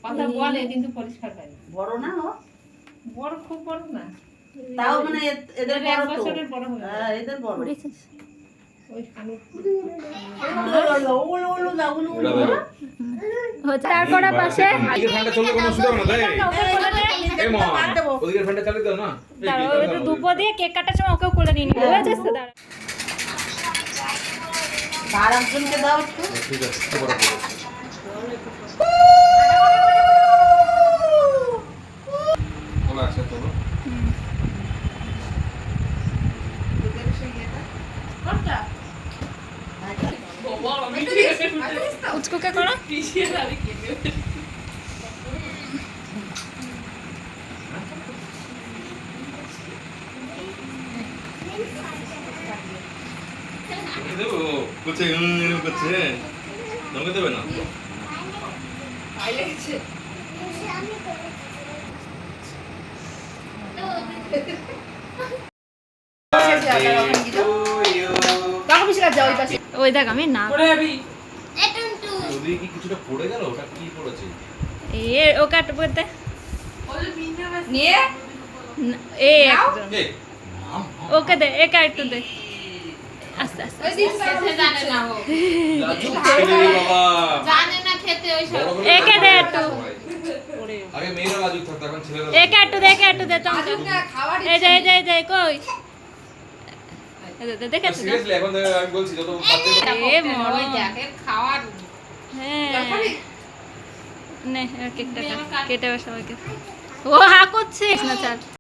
কথা বলে কিন্তু পরিষ্কার করে। বড় না ও? বড় খুব বড় না। তাও মানে এদের বড় তো। বছরের বড় হবে। হ্যাঁ এদের বড়। ওই কালো তারপরে পাশে ওদিকের ফ্যানটা চললে কোনো অসুবিধা হবে না তাই? এই মা, ওদিকের ফ্যানটা চালিয়ে দাও না। দুপো দিয়ে কেক কাটার সময় ওকেও কোলে নিয়ে নিবে বুঝেছিস তো? দাঁড়া আর একজনকে দাও একটু। ঠিক আছে, বড় করে। ওলা আছে তো। উচকুকে করো। দেবো করছে এরকম করছে তোমাকে দেবে না ওই দেখ আমি না ওদিকে কি কিছুটা পড়ে গেল ওটা কি পড়েছে এ ও কাটবো দে নিয়ে এ একজন এই মাম ওকে দে একা একটু দে আস্তে আস্তে ওই দিন খেতে জানে না ও। লাজু ছেলে বাবা জানে না খেতে ওই সব। একে দে একটু আগে মেয়েরা লাজু থাকতো এখন ছেলেরা একা একটু দে চমকে আজুকা খাবার এই যে কই দেখে সিরিয়াসলি এখন আমি বলছি যত এ মরো ওই দেখের খাওয়ার হ্যাঁ নে কেকটা কেটে সবাইকে ও হা করছে না চাল